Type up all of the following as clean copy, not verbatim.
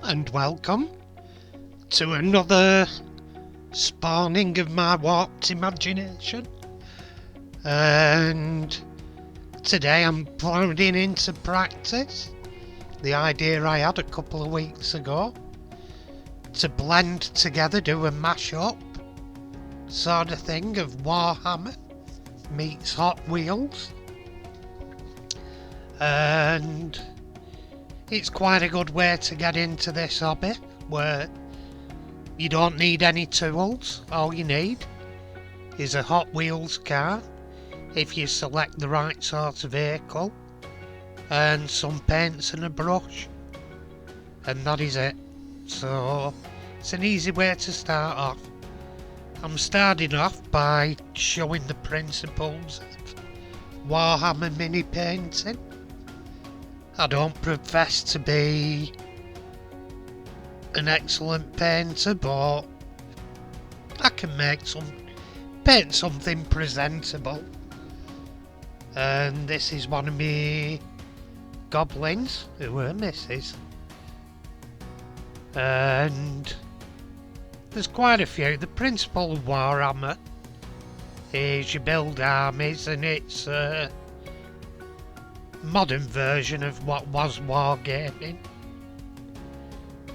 and welcome to another spawning of my warped imagination. And today I'm putting into practice the idea I had a couple of weeks ago to blend together, do a mashup sort of thing of Warhammer meets Hot Wheels. And it's quite a good way to get into this hobby, where you don't need any tools. All you need is a Hot Wheels car, if you select the right sort of vehicle, and some paints and a brush, and that is it. So it's an easy way to start off. I'm starting off by showing the principles of Warhammer mini painting. I don't profess to be an excellent painter, but I can paint something presentable. And this is one of me goblins who were misses. And there's quite a few. The principle of Warhammer is you build armies, and it's a modern version of what was wargaming.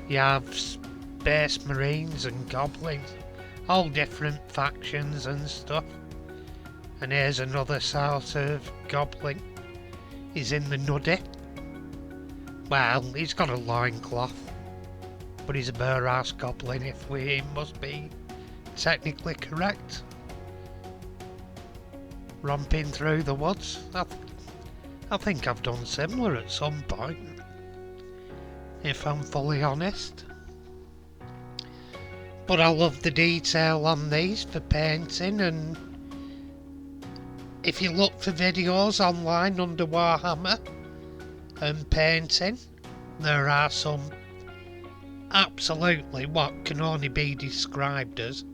You have space marines and goblins, all different factions and stuff. And here's another sort of goblin. He's in the nuddy. Well, he's got a loincloth, but he's a bare-ass goblin if we must be technically correct. Romping through the woods. I think I've done similar at some point, if I'm fully honest. But I love the detail on these for painting, and if you look for videos online under Warhammer and painting, there are some absolutely what can only be described as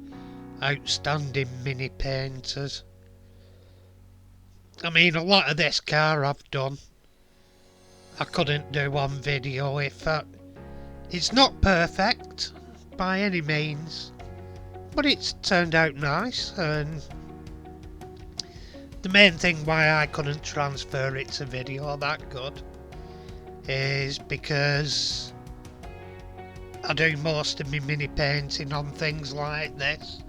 outstanding mini painters. I mean, a lot of this car I've done, I couldn't do on video it's not perfect by any means, but it's turned out nice. And the main thing why I couldn't transfer it to video that good is because I do most of my mini painting on things like this,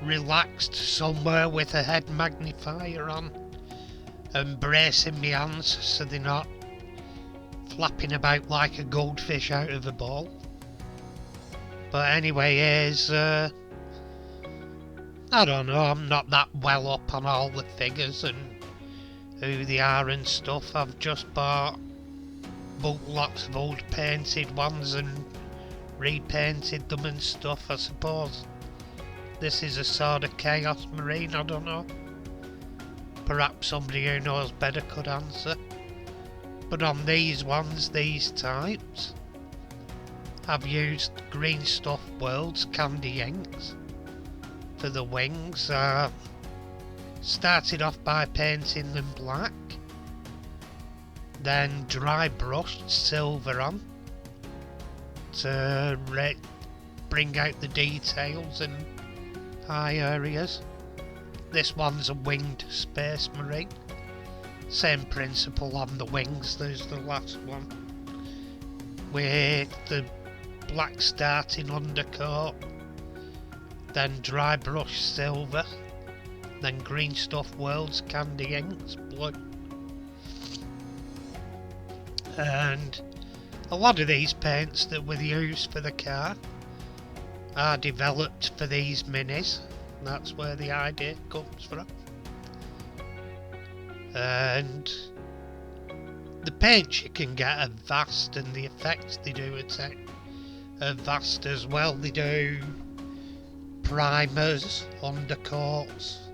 relaxed somewhere with a head magnifier on and bracing my hands so they're not flapping about like a goldfish out of a bowl. But anyway, here's I don't know, I'm not that well up on all the figures and who they are and stuff. I've just bought lots of old painted ones and repainted them and stuff. I suppose this is a sort of Chaos Marine, I don't know. Perhaps somebody who knows better could answer. But on these ones, these types, I've used Green Stuff World's candy inks for the wings. Started off by painting them black, then dry brushed silver on to bring out the details and high areas. This one's a winged space marine. Same principle on the wings, there's the last one, with the black starting undercoat, then dry brush silver, then Green Stuff World's candy inks blue. And a lot of these paints that were used for the car are developed for these minis. That's where the idea comes from. And the paints you can get are vast, and the effects they do are vast as well. They do primers, undercoats,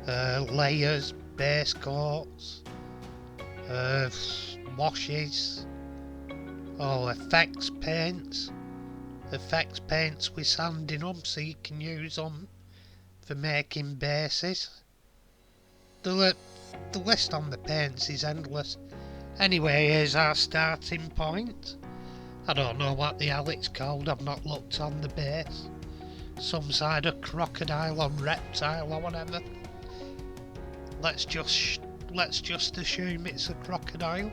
layers, base coats, washes, effects paints with sanding them so you can use them for making bases. The list on the paints is endless. Anyway, here's our starting point. I don't know what the hell it's called, I've not looked on the base. Some side of crocodile or reptile or whatever. Let's just assume it's a crocodile.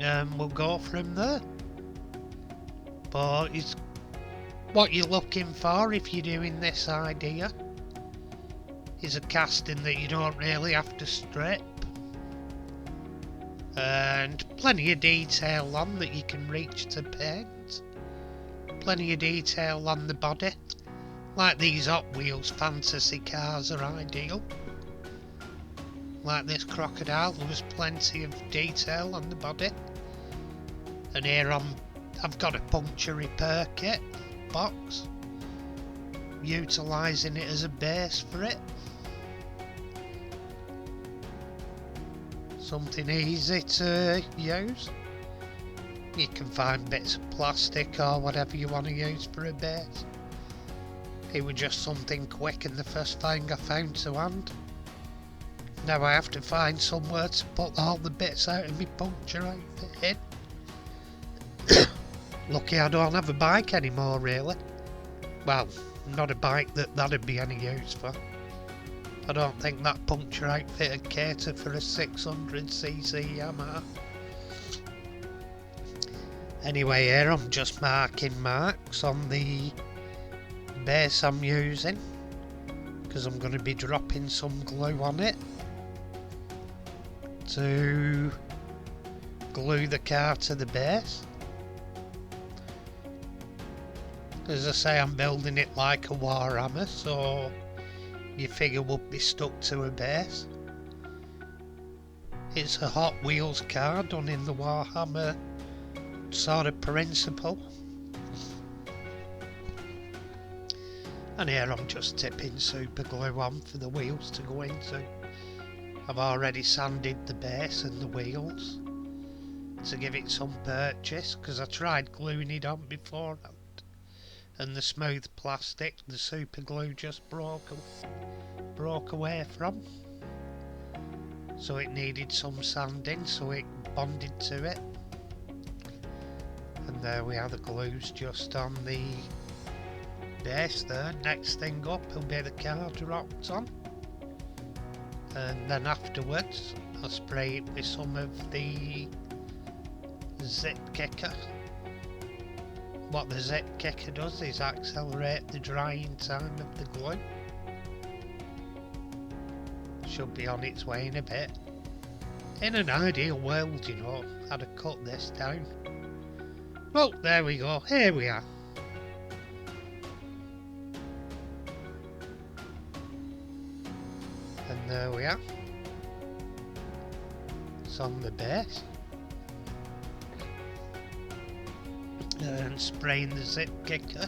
And we'll go from there. But it's what you're looking for if you're doing this idea is a casting that you don't really have to strip. And plenty of detail on that you can reach to paint. Plenty of detail on the body. Like these Hot Wheels fantasy cars are ideal. Like this crocodile, there was plenty of detail on the body. And here I've got a puncture repair kit box, utilising it as a base for it. Something easy to use. You can find bits of plastic or whatever you want to use for a base. It was just something quick and the first thing I found to hand. Now I have to find somewhere to put all the bits out of my puncture outfit in. Lucky I don't have a bike anymore, really. Well, not a bike that'd be any use for. I don't think that puncture outfit would cater for a 600cc Yamaha. Anyway, here I'm just marking marks on the base I'm using, because I'm going to be dropping some glue on it to glue the car to the base. As I say, I'm building it like a warhammer, so your figure will be stuck to a base. It's a Hot Wheels car done in the warhammer sort of principle. And here I'm just tipping super glue on for the wheels to go into. I've already sanded the base and the wheels to give it some purchase, because I tried gluing it on beforehand. And the smooth plastic, the super glue just broke away from. So it needed some sanding, so it bonded to it. And there we are, the glue's just on the base there. Next thing up will be the car dropped on. And then afterwards, I'll spray it with some of the zip kicker. What the zip kicker does is accelerate the drying time of the glue. Should be on its way in a bit. In an ideal world, you know, I'd have cut this down. Well, there we go, here we are. And there we are. It's on the base. And spraying the zip kicker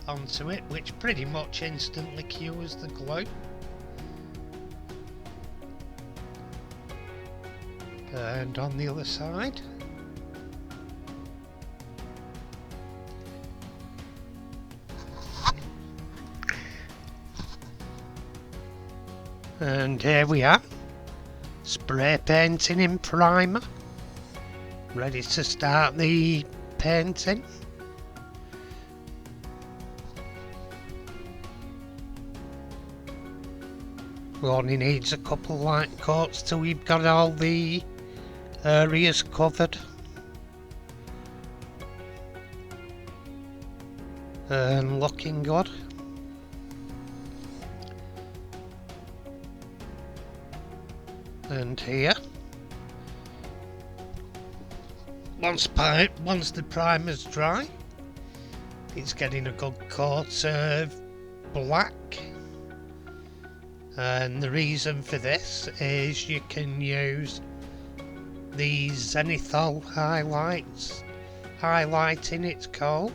onto it, which pretty much instantly cures the glue. And on the other side, and here we are, spray painting in primer, ready to start the painting. We only needs a couple light coats till we've got all the areas covered. And looking good. And here, once the primer's dry, it's getting a good coat of black. And the reason for this is you can use these zenithal highlights, highlighting it's called.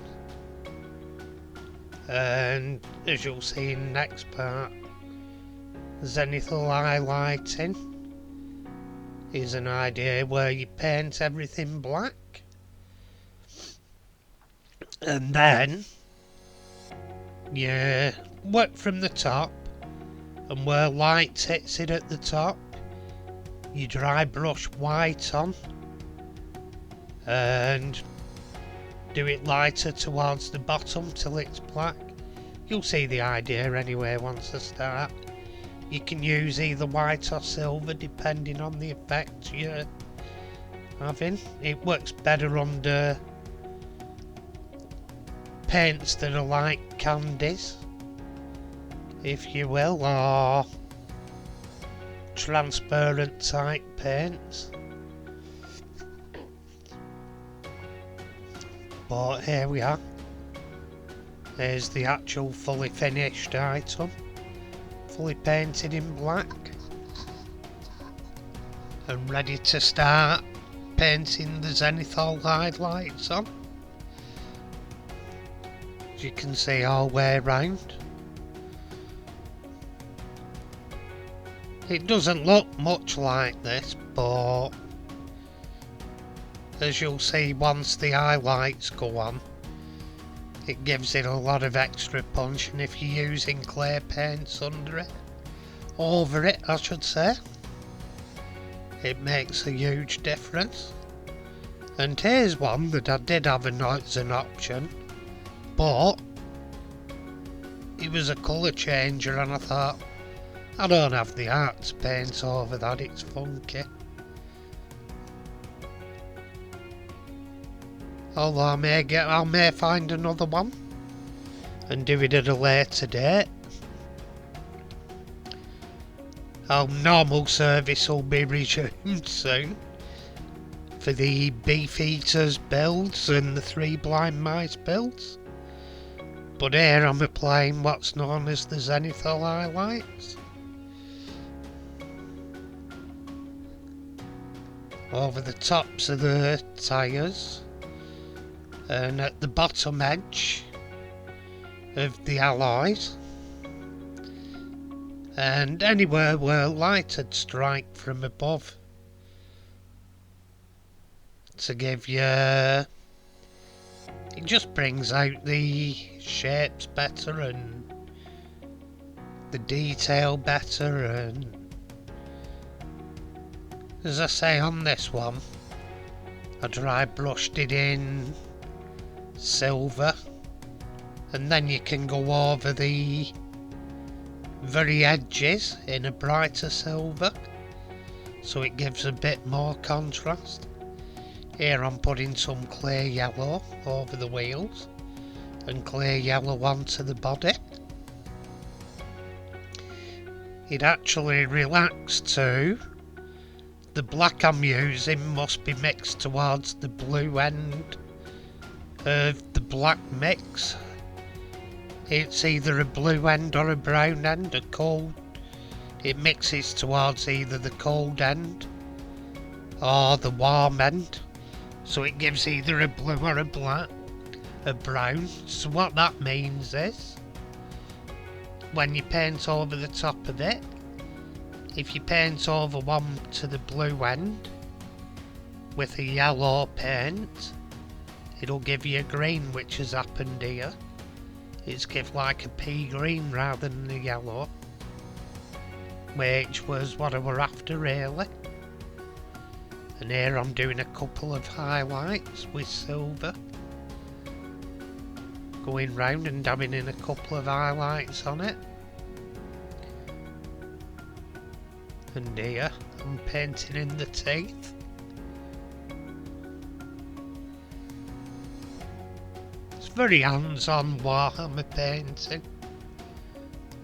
And as you'll see in the next part, zenithal highlighting is an idea where you paint everything black, and then you work from the top, and where light hits it at the top, you dry brush white on, and do it lighter towards the bottom till it's black. You'll see the idea anyway once I start. You can use either white or silver depending on the effect you're having. It works better under paints that are like candies, if you will, or transparent type paints. But here we are. There's the actual fully finished item, fully painted in black and ready to start painting the zenithal highlights on. As you can see all the way around. It doesn't look much like this, but as you'll see once the highlights go on, it gives it a lot of extra punch, and if you're using clear paints over it I should say, it makes a huge difference. And here's one that I did have as an option, but it was a colour changer and I thought, I don't have the art to paint over that, it's funky. Although I may find another one and do it at a later date. Our normal service will be resumed soon for the Beefeaters builds and the 3 Blind Mice builds. But here I'm applying what's known as the zenithal highlights over the tops of the tyres and at the bottom edge of the alloys, and anywhere where light would strike from above to give you, it just brings out the shapes better and the detail better. And as I say, on this one I dry brushed it in silver, and then you can go over the very edges in a brighter silver, so it gives a bit more contrast. Here I'm putting some clear yellow over the wheels and clear yellow onto the body. It actually relaxed too. The black I'm using must be mixed towards the blue end of the black mix. It's either a blue end or a brown end, a cold. It mixes towards either the cold end or the warm end, so it gives either a blue or a black, a brown. So what that means is, when you paint over the top of it, if you paint over one to the blue end with a yellow paint, it'll give you a green, which has happened here. It's give like a pea green rather than a yellow, which was what I were after really. And here I'm doing a couple of highlights with silver, going round and dabbing in a couple of highlights on it. And here I'm painting in the teeth. It's very hands-on warhammer painting,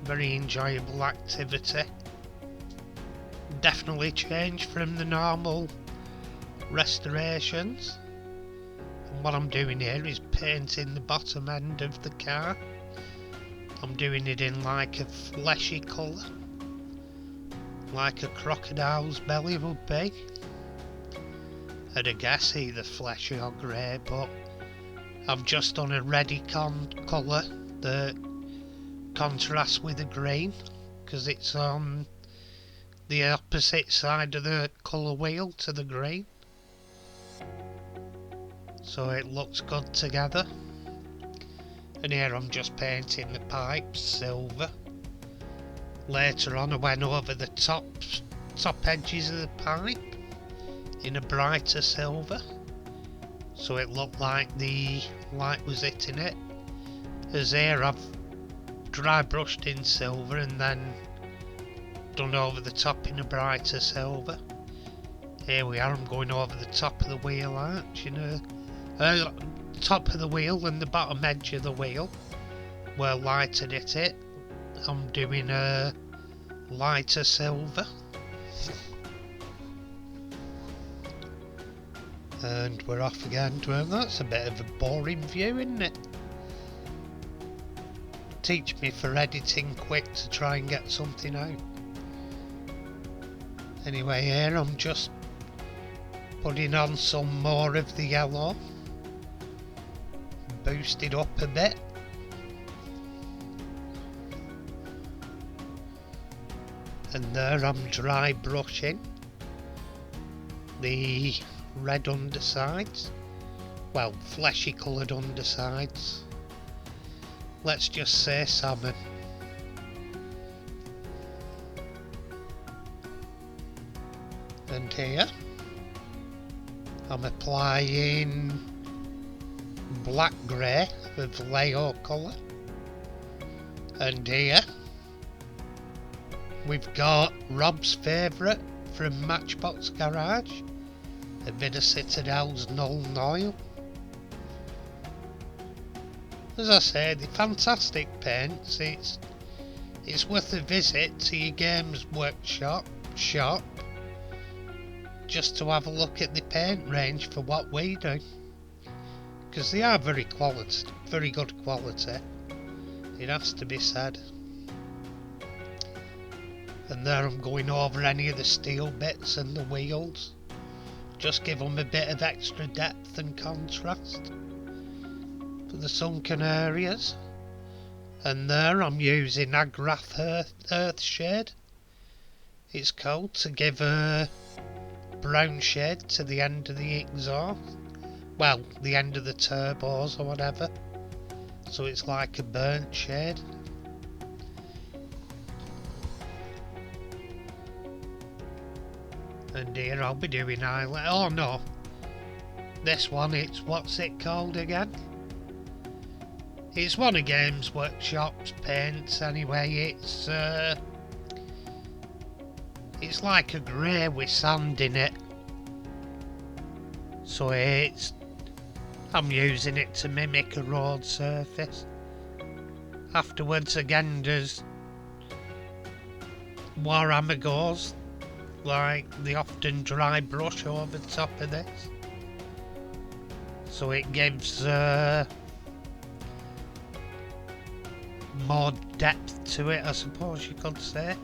very enjoyable activity. Definitely changed from the normal restorations. And what I'm doing here is painting the bottom end of the car. I'm doing it in like a fleshy colour, like a crocodile's belly would be. I'd guess either fleshy or grey, but I've just done a reddy colour that contrasts with the green, because it's on the opposite side of the colour wheel to the green, so it looks good together. And here I'm just painting the pipes silver. Later on I went over the top edges of the pipe in a brighter silver, so it looked like the light was hitting it. As here I've dry brushed in silver and then done over the top in a brighter silver. Here we are, I'm going over the top of the wheel arch, top of the wheel and the bottom edge of the wheel where light had hit it. I'm doing a lighter silver. And we're off again. Well, that's a bit of a boring view, isn't it? Teach me for editing quick to try and get something out. Anyway, here I'm just putting on some more of the yellow. Boost it up a bit. And there I'm dry brushing the red undersides. Well, fleshy coloured undersides. Let's just say salmon. And here I'm applying black grey with Leo colour. And here we've got Rob's favourite from Matchbox Garage, a bit of Citadel's Null Oil. As I said, they're fantastic paints. It's worth a visit to your Games Workshop shop just to have a look at the paint range for what we do, because they are very good quality. It has to be said. And there I'm going over any of the steel bits and the wheels. Just give them a bit of extra depth and contrast for the sunken areas. And there I'm using Agrath Earth Shade. It's called, to give a brown shade to the end of the exhaust. Well, the end of the turbos or whatever. So it's like a burnt shade. And here I'll be doing highlight. Oh no, this one, it's, what's it called again? It's one of Games Workshop's paints anyway. It's like a grey with sand in it. So I'm using it to mimic a road surface. Afterwards again there's warhammer goes, like they often dry brush over the top of this. So it gives more depth to it, I suppose you could say.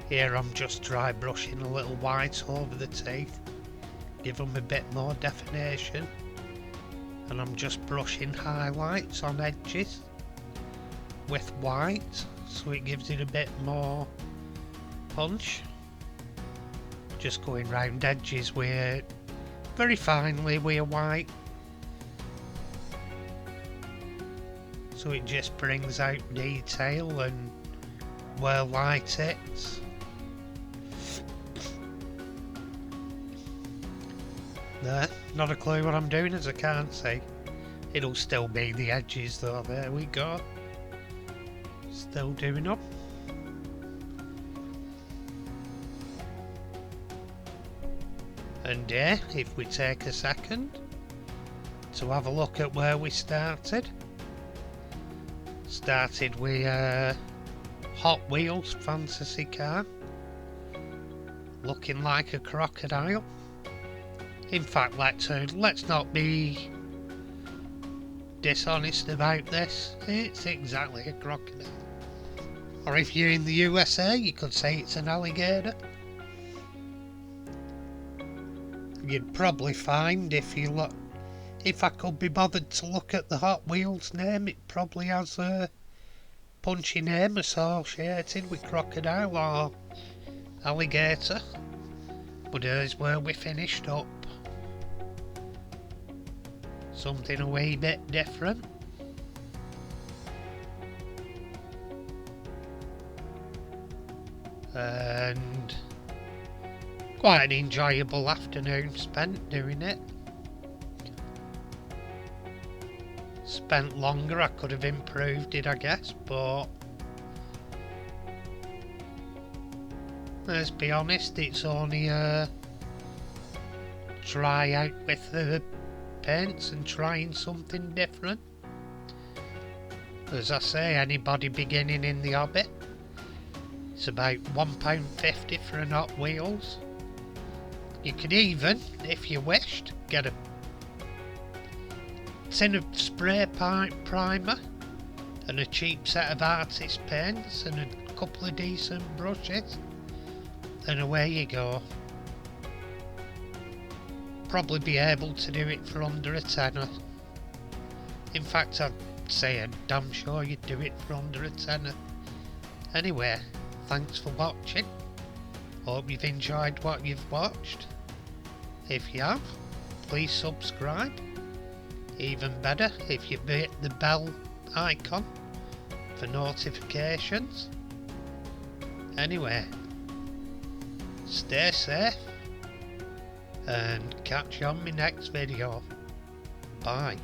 Here I'm just dry brushing a little white over the teeth, give them a bit more definition, and I'm just brushing highlights on edges with white, so it gives it a bit more punch. Just going round edges with very finely with white, so it just brings out detail and where light hits. There, not a clue what I'm doing as I can't see. It'll still be the edges though. There we go. Still doing them. And if we take a second to have a look at where we started. Started with Hot Wheels fantasy car, looking like a crocodile. In fact, let's not be dishonest about this. It's exactly a crocodile. Or if you're in the USA, you could say it's an alligator. You'd probably find, if I could be bothered to look at the Hot Wheels name, it probably has a punchy name associated with crocodile or alligator. But here's where we finished up. Something a wee bit different. And quite an enjoyable afternoon spent doing it. spent longer, I could have improved it, I guess, but let's be honest, it's only try out with the paints and trying something different. As I say, anybody beginning in the hobby, it's about £1.50 for an Hot Wheels. You could even, if you wished, get a tin of spray primer and a cheap set of artist paints and a couple of decent brushes, and away you go. Probably be able to do it for under a tenner. In fact, I'd say I'm damn sure you'd do it for under a tenner. Anyway, thanks for watching. Hope you've enjoyed what you've watched. If you have, please subscribe. Even better if you hit the bell icon for notifications. Anyway, stay safe and catch you on my next video. Bye.